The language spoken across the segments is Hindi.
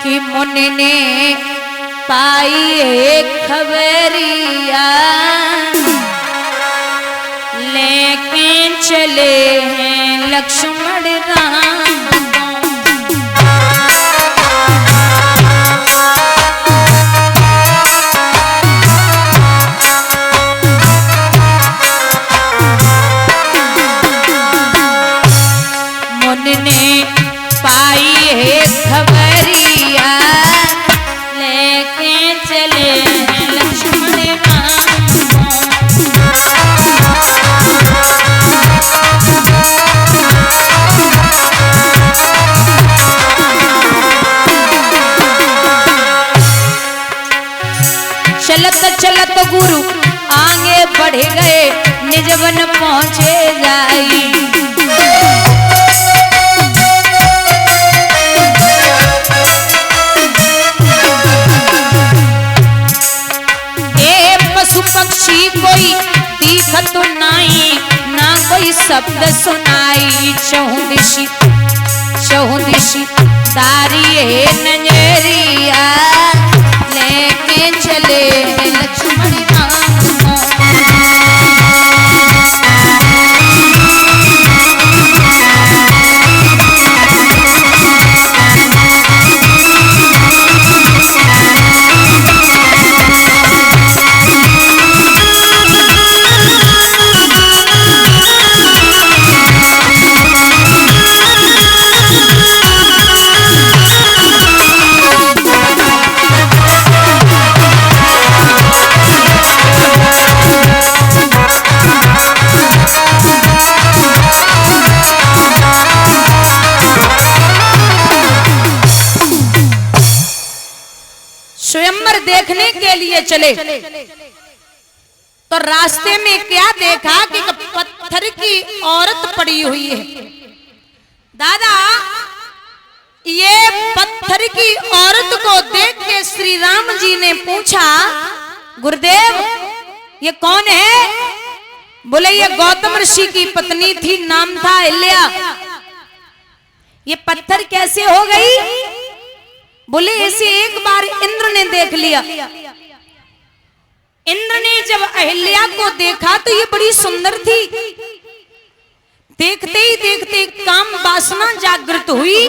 कि मुनि ने पाई एक खबरिया लेके चले हैं लक्ष्मण राम। मुनि ने पाई है खबरिया लेके चले हैं लक्ष्मण राम। चलत चलत गुरु आगे बढ़ गए निज वन पहुँचे जाई। ए पशु पक्षी कोई दिखत नहीं ना कोई शब्द सुनाई। चहुँ दिशि दारिये नजरिया लेके चले लक्ष्मण राम। स्वयंवर देखने के लिए चले तो रास्ते में क्या देखा कि पत्थर की औरत पड़ी हुई है। दादा ये पत्थर की औरत को देख के श्री राम जी ने पूछा गुरुदेव ये कौन है? बोले ये गौतम ऋषि की पत्नी थी, नाम था अहिल्या। ये पत्थर कैसे हो गई? बोले ऐसे एक बार इंद्र ने देख लिया। इंद्र ने जब अहिल्या को देखा तो ये बड़ी सुंदर थी। देखते ही देखते काम वासना जागृत हुई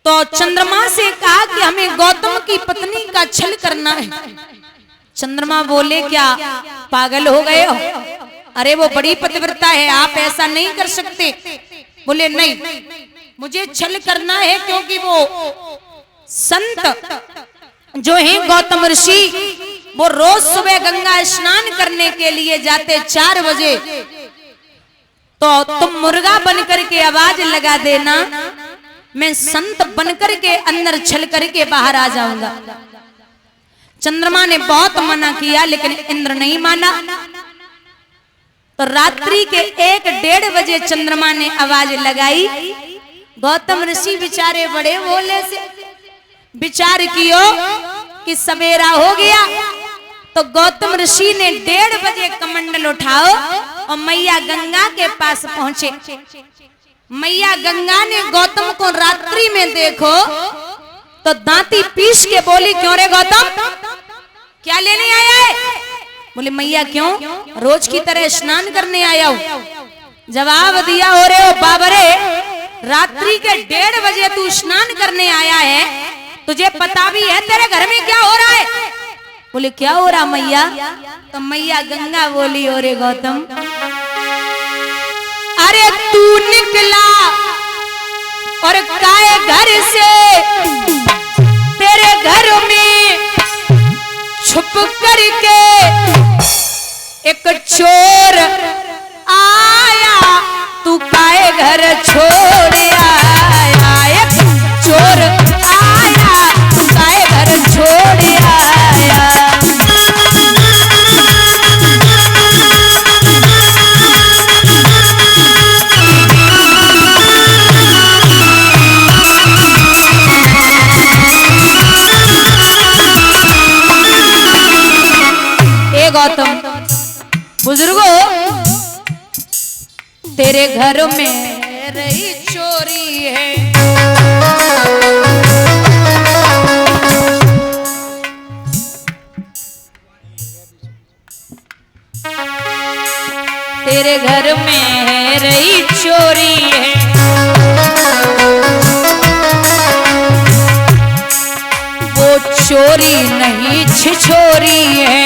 तो चंद्रमा से कहा कि हमें गौतम की पत्नी का छल करना है। चंद्रमा बोले क्या पागल हो गए हो? अरे वो बड़ी पतिव्रता है, आप ऐसा नहीं कर सकते। बोले नहीं, मुझे छल करना है क्योंकि वो संत जो हैं गौतम ऋषि वो रोज सुबह गंगा स्नान करने के लिए जाते 4 बजे। तो तुम मुर्गा बनकर के आवाज लगा देना, मैं संत बनकर के अंदर छल करके बाहर आ जाऊंगा। चंद्रमा ने बहुत मना किया लेकिन इंद्र नहीं माना। तो रात्रि के 1-1:30 बजे चंद्रमा ने आवाज लगाई। गौतम ऋषि बेचारे बड़े भोले से विचार कियो कि सवेरा हो गया तो गौतम ऋषि ने 1:30 बजे कमंडल उठाओ और मैया गंगा के पास पहुंचे। मैया गंगा ने गौतम को रात्रि में देखो तो दांती पीस के बोली क्यों रे गौतम क्या लेने आया है? बोले मैया क्यों, रोज की तरह स्नान करने आया हूं। जवाब दिया हो रे ओ बाबरे, रात्रि के 1:30 बजे तू स्नान करने आया है, तुझे पता भी है तेरे घर में क्या हो रहा है? बोले क्या हो रहा मैया? तो मैया गंगा बोली हो रे गौतम, अरे तू निकला और काए घर से, तेरे घर में छुप करके एक चोर आया, तू काए घर छोड़ आया। एक चोर आया, तू काए घर छोड़ आया। ए गौतम बुजुर्गो, तेरे घर में रही चोरी है, चोरी नहीं छिछोरी है।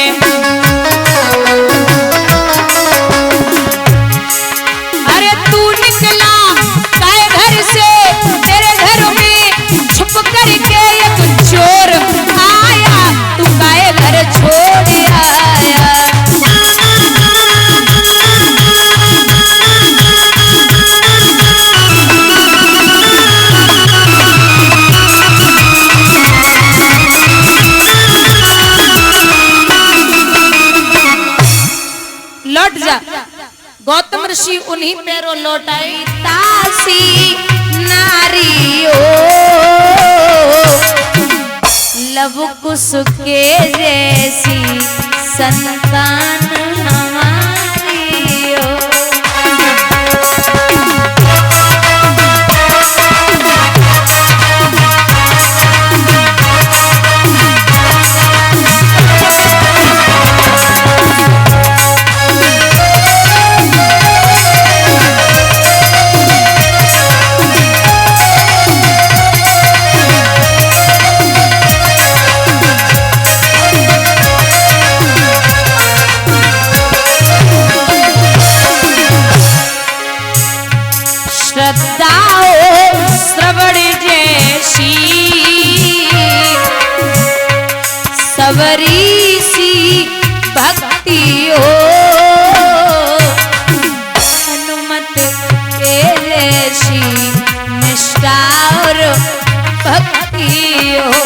अरे तू निकला काहे घर से, तेरे घर में छुप करके एक चोर आया, तू काहे घर छोड़ आया। लौट जा। गौतम ऋषि उन्हीं पैरों लौट आई। तासी नारियो लव कुश के जैसी संतान हमारी हो। श्रवण जैसी सवरी सी भक्ति हो, हनुमत के जैसी निष्ठा और भक्ति हो।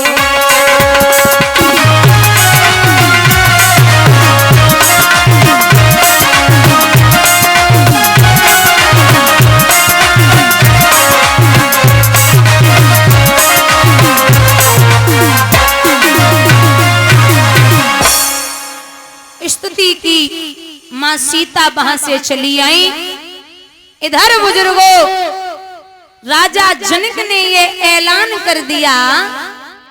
स्तुति की मां सीता वहां से चली आई। इधर बुजुर्गों, राजा जनक ने ये ऐलान कर दिया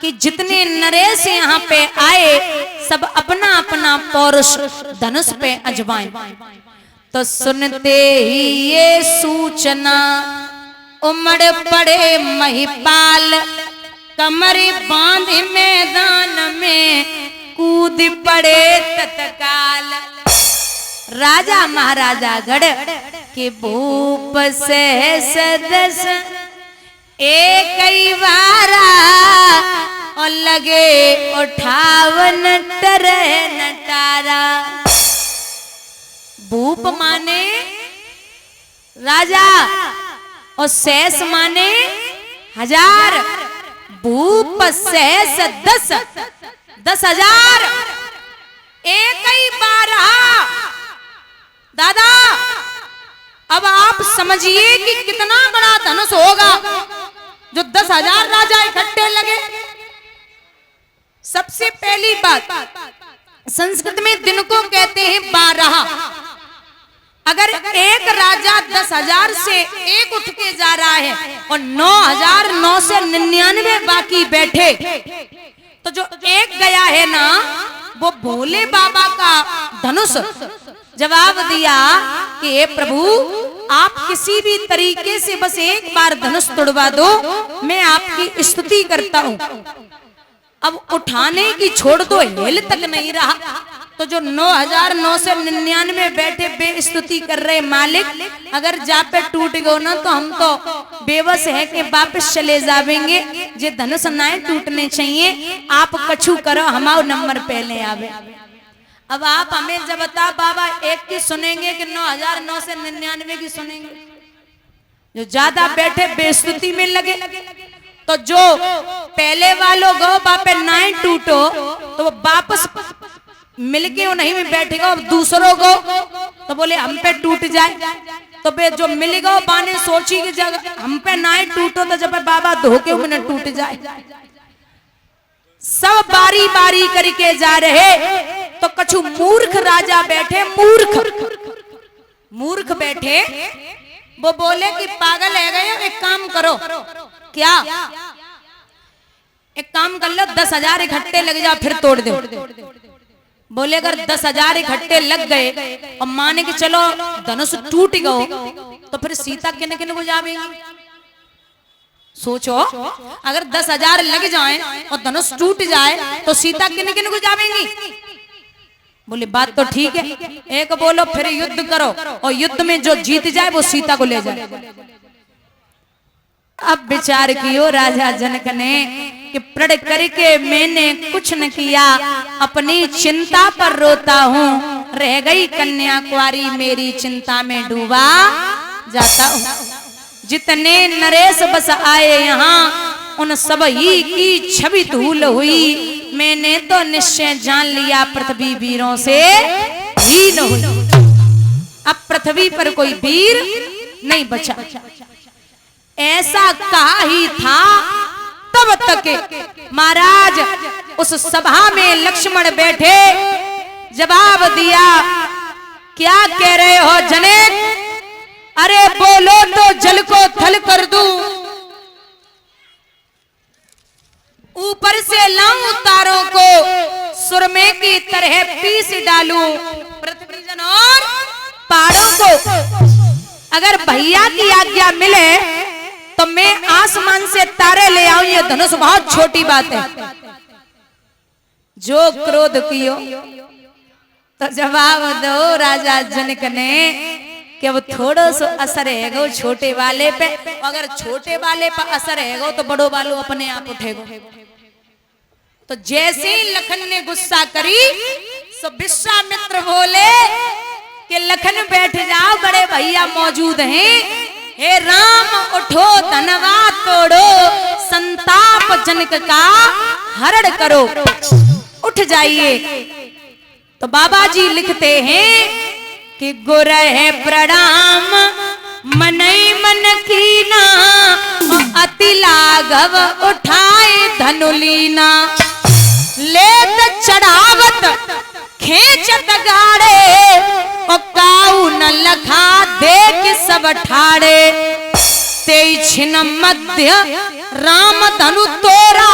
कि जितने नरेश यहाँ पे आए सब अपना अपना पौरुष धनुष पे अजमाएं। तो सुनते ही ये सूचना उमड़ पड़े महिपाल, कमर बांध मैदान में कूद पड़े तत्काल। राजा महाराजा गढ़ के भूप से सदस एक ही बारा, और लगे उठावन टरे नटारा। भूप माने राजा और शेष माने हजार। भूप शेष 10,000 एक ही बारह। दादा अब आप समझिए कि कितना बड़ा धनुष होगा जो 10,000 राजा इकट्ठे लगे। सबसे पहली बात, संस्कृत में दिन को कहते हैं 12। अगर एक राजा 10,000 से एक उठ के जा रहा है और 9,999 बाकी बैठे, तो जो एक गया है ना, वो भोले बाबा का धनुष जवाब दिया कि हे प्रभु, आप किसी भी तरीके से बस एक बार धनुष तोड़वा दो, मैं आपकी स्तुति करता हूं। अब उठाने की छोड़ दो, हिल तक नहीं रहा। तो जो 9,999 बैठे बेस्तुति कर रहे, मालिक अगर जा पे टूट गो ना तो हम तो बेबस है कि वापस चले जावेंगे। जे धनुष नाए टूटने चाहिए, आप कछु करो, हमारा नंबर पहले आवे। अब आप हमें जब बता बाबा, एक की सुनेंगे कि 9,999 की सुनेंगे? जो ज्यादा बैठे बेस्तुति में लगे। तो जो पहले वालों गो बापे नाए टूटो, तो वो वापस मिलके वो नहीं में बैठेगा। अब दूसरों को तो बोले हम पे टूट जाए, तो बे जो मिलेगा बाने सोची की जगह हम पे नाए टूटो, तो जब बाबा धोखे उन्हें टूट जाए। सब बारी बारी करके जा रहे, तो कछु मूर्ख राजा बैठे, मूर्ख बैठे। वो बोले कि पागल है गए, एक काम करो। क्या? एक काम कर लो, 10,000 इकट्ठे लग जा, फिर तोड़ दो। बोले अगर 10,000 इकट्ठे लग गए और माने कि चलो धनुष टूट गो, तो फिर सीता किन किन को जावेंगी? सोचो, अगर 10,000 लग जाएं और धनुष टूट जाए तो सीता किन किन को जावेंगी? बोले बात तो ठीक है, एक बोलो फिर युद्ध करो और युद्ध में जो जीत जाए वो सीता को ले जाए। अब विचार कियो राजा जनक ने कि प्रण करके मैंने कुछ न किया, अपनी चिंता पर रोता हूँ, रह गई कन्या कुंवारी मेरी चिंता में डूबा जाता हूँ। जितने नरेश बस आए यहाँ उन सब ही की छवि धूल हुई, मैंने तो निश्चय जान लिया पृथ्वी वीरों से हीन हुई। अब पृथ्वी पर कोई वीर नहीं बचा। ऐसा कहा ही था तब तक महाराज उस सभा में लक्ष्मण बैठे, जवाब दिया, क्या कह रहे हो जनक? अरे बोलो तो जल को थल कर दूं, ऊपर से लाऊं तारों को, सुरमे की तरह पीस डालूं पृथ्वी जन और पहाड़ों को। अगर भैया की आज्ञा मिले तो मैं आसमान से तारे ले आऊं, ये धनुष बहुत छोटी बात है। जो क्रोध कियो तो जवाब दो राजा जनक ने कि अब थोड़ा सा असर है छोटे वाले पे, अगर छोटे वाले पे असर है तो बड़ो वालों अपने आप उठेगो। तो जैसे ही लखन ने गुस्सा करी तो विश्वामित्र बोले कि लखन बैठ जाओ, बड़े भैया मौजूद हैं। हे राम उठो धनवा तोड़ो, संताप जनक का हरण करो। उठ जाइए। तो बाबा जी लिखते हैं कि गुरह प्रणाम मनई मन कीना, अति लाघव उठाए धनुलीना, लेत चढ़ावत खेचत गाड़े, और काऊ न लखा देख सब ठाड़े, तेई छिन मध्य राम धनु तोरा,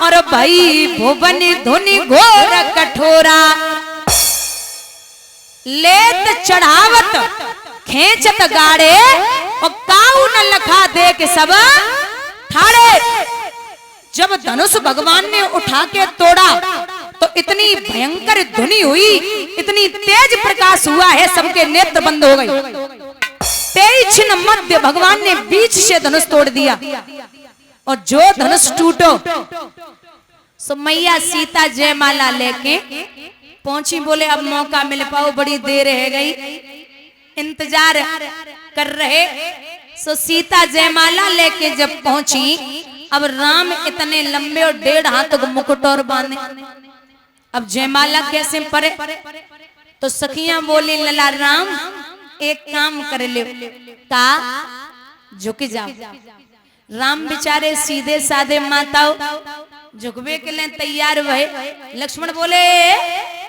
और भई भुवन धुनि घोर कठोरा। लेत चढ़ावत खेचत गाड़े, और काऊ न लखा देख सब ठाड़े। जब धनुष भगवान ने उठा के तोड़ा तो इतनी भयंकर ध्वनि हुई, इतनी तेज प्रकाश हुआ है, सबके नेत्र बंद हो गए। तेई छिन मध्य, भगवान ने बीच से धनुष तोड़ दिया। और जो धनुष टूटो सो मैया सीता जयमाला लेके पहुंची। बोले अब मौका मिल पाओ, बड़ी देर रह गई, इंतजार कर रहे। सो सीता जयमाला लेके जब पहुंची, अब राम इतने लंबे और 1.5 हाथ को मुकुट और बांधे, अब जयमाला कैसे परे? तो सखियां बोली लला राम एक काम कर ले, का झुक जाओ। राम बेचारे सीधे साधे माताओं झुकवे के लिए तैयार हुए। लक्ष्मण बोले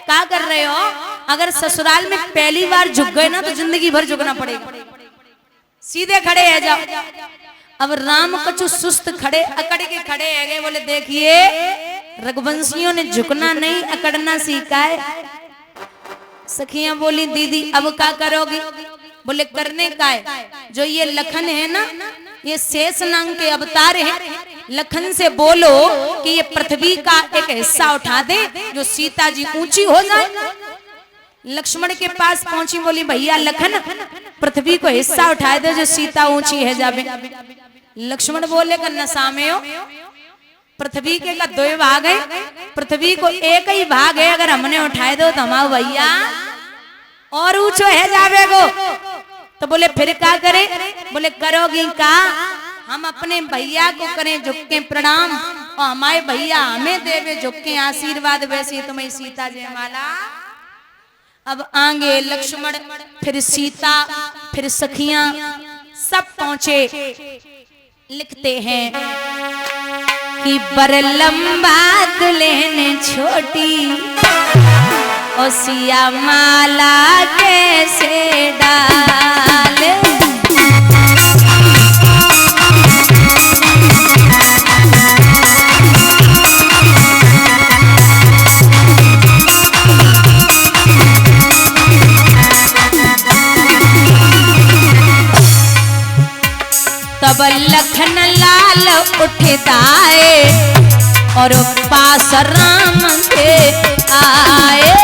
क्या कर रहे हो? अगर ससुराल में पहली बार झुक गए ना तो जिंदगी भर झुकना पड़ेगा, सीधे खड़े है जाओ। अब राम कछु सुस्त खड़े अकड़ के खड़े है गए। बोले देखिए रघुवंशियों ने झुकना नहीं अकड़ना सीखा है। सखियां बोली दीदी अब क्या करोगी? बोले करने का है, जो ये लखन है ना, ये शेष नाग के अवतार हैं। लखन से बोलो कि ये पृथ्वी का एक हिस्सा उठा दे, जो सीता जी ऊंची हो जाए। लक्ष्मण के पास पहुंची, बोली भैया लखन पृथ्वी को हिस्सा उठा दे, जो सीता ऊंची है जावे। लक्ष्मण बोले का नशा में हो, पृथ्वी के का 2 भाग है, पृथ्वी को एक ही भाग है, अगर हमने उठाए दो तो हमारा भैया और ऊंचो है जावेगो। तो बोले फिर क्या करें? बोले करोगी का? हम अपने भैया को करें झुक के प्रणाम, और हमारे भैया हमें देवे झुक के आशीर्वाद। वैसे तुम्हें सीता जयमाला। अब आगे लक्ष्मण, फिर सीता, फिर सखियां सब पहुंचे। लिखते हैं कि बर लंबा दुल्हन छोटी, और सिया माला कैसे डाल। तब लखन लाल लाल उठताए और पास राम के आए।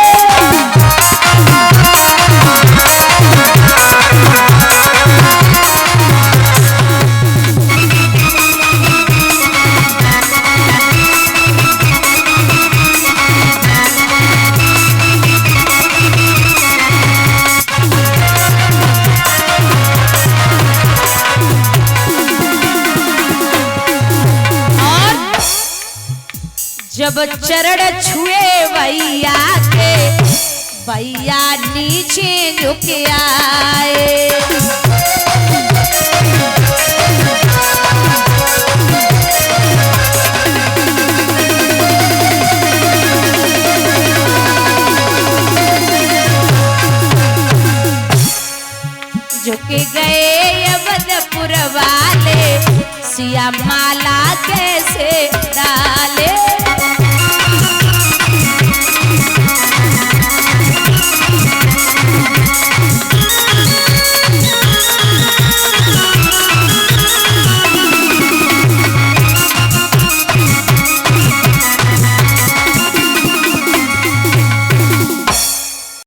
जब चरण छुए भैया के भैया नीचे झुक आए। झुक गए अवधपुर वाले सिया माला कैसे डाले।